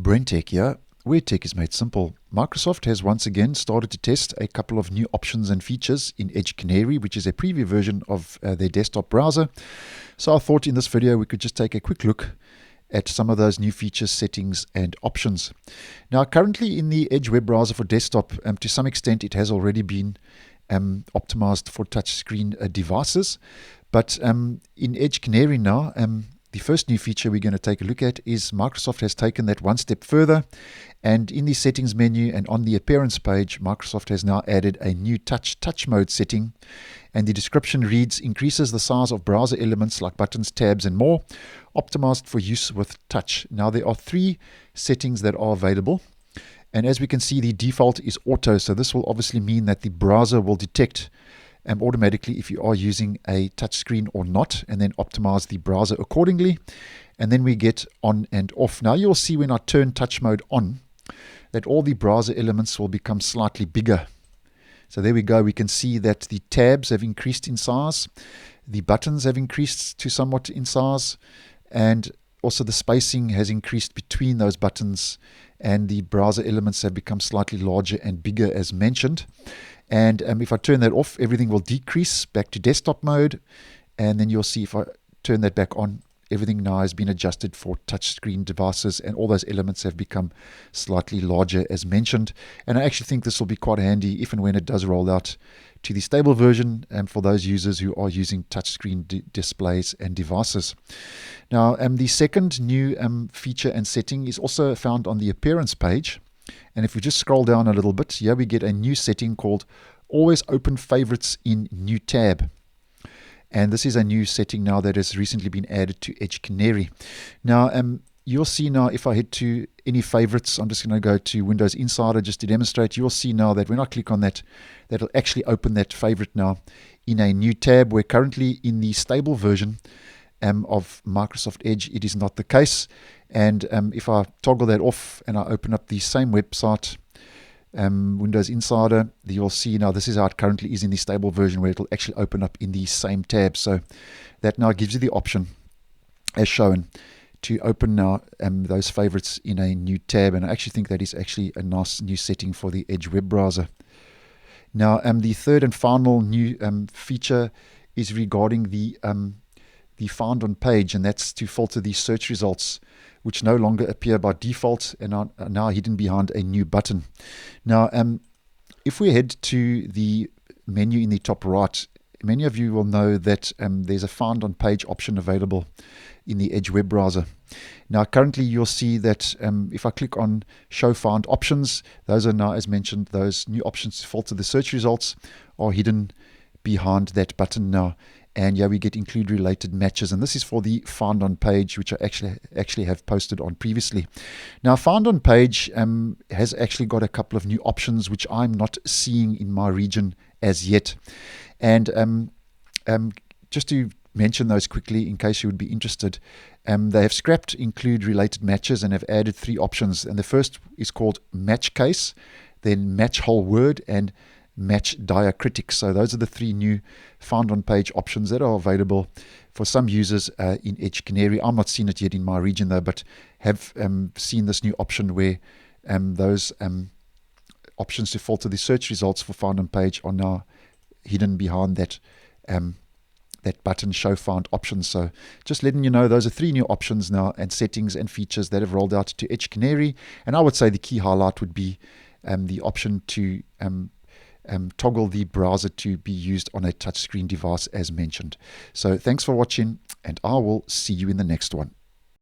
BrenTech here, where tech is made simple. Microsoft has once again started to test a couple of new options and features in Edge Canary, which is a preview version of their desktop browser. So I thought in this video we could just take a quick look at some of those new features, settings, and options. Now, currently in the Edge web browser for desktop, to some extent it has already been optimized for touchscreen devices. But in Edge Canary now, the first new feature we're going to take a look at is Microsoft has taken that one step further, and in the settings menu and on the appearance page, Microsoft has now added a new touch mode setting, and the description reads, increases the size of browser elements like buttons, tabs, and more, optimized for use with touch. Now there are three settings that are available, and as we can see, the default is auto, so this will obviously mean that the browser will detect automatically if you are using a touchscreen or not, and then optimize the browser accordingly. And then we get on and off. Now you'll see when I turn touch mode on that all the browser elements will become slightly bigger. So there we go. We can see that the tabs have increased in size, the buttons have increased to somewhat in size, and also the spacing has increased between those buttons, and the browser elements have become slightly larger and bigger as mentioned. And if I turn that off, everything will decrease back to desktop mode. And then you'll see if I turn that back on, everything now has been adjusted for touchscreen devices, and all those elements have become slightly larger as mentioned. And I actually think this will be quite handy if and when it does roll out to the stable version for those users who are using touchscreen displays and devices. Now, the second new feature and setting is also found on the appearance page. And if we just scroll down a little bit, here we get a new setting called Always Open Favorites in New Tab. And this is a new setting now that has recently been added to Edge Canary. Now, you'll see now if I head to any favorites, I'm just going to go to Windows Insider just to demonstrate. You'll see now that when I click on that, that'll actually open that favorite now in a new tab, where currently in the stable version of Microsoft Edge, it is not the case. And if I toggle that off and I open up the same website, Windows Insider, you'll see now this is how it currently is in the stable version, where it'll actually open up in the same tab. So that now gives you the option, as shown, to open now those favorites in a new tab. And I actually think that is actually a nice new setting for the Edge web browser. Now, the third and final new feature is regarding the found on page, and that's to filter the search results, which no longer appear by default and are now hidden behind a new button. Now, if we head to the menu in the top right, many of you will know that there's a found on page option available in the Edge web browser. Now, currently you'll see that if I click on show found options, those are now, as mentioned, those new options to filter the search results are hidden behind that button now. And yeah, we get include related matches, and this is for the found on page, which I actually have posted on previously. Now, found on page has actually got a couple of new options which I'm not seeing in my region as yet. And just to mention those quickly in case you would be interested, they have scrapped include related matches and have added three options. And the first is called match case, then match whole word, and match diacritics. So those are the three new found on page options that are available for some users in Edge Canary. I'm not seeing it yet in my region though, but have seen this new option where those options to filter the search results for found on page are now hidden behind that button show found options. So just letting you know, those are three new options now and settings and features that have rolled out to Edge Canary. And I would say the key highlight would be the option to toggle the browser to be used on a touchscreen device as mentioned. So thanks for watching, and I will see you in the next one.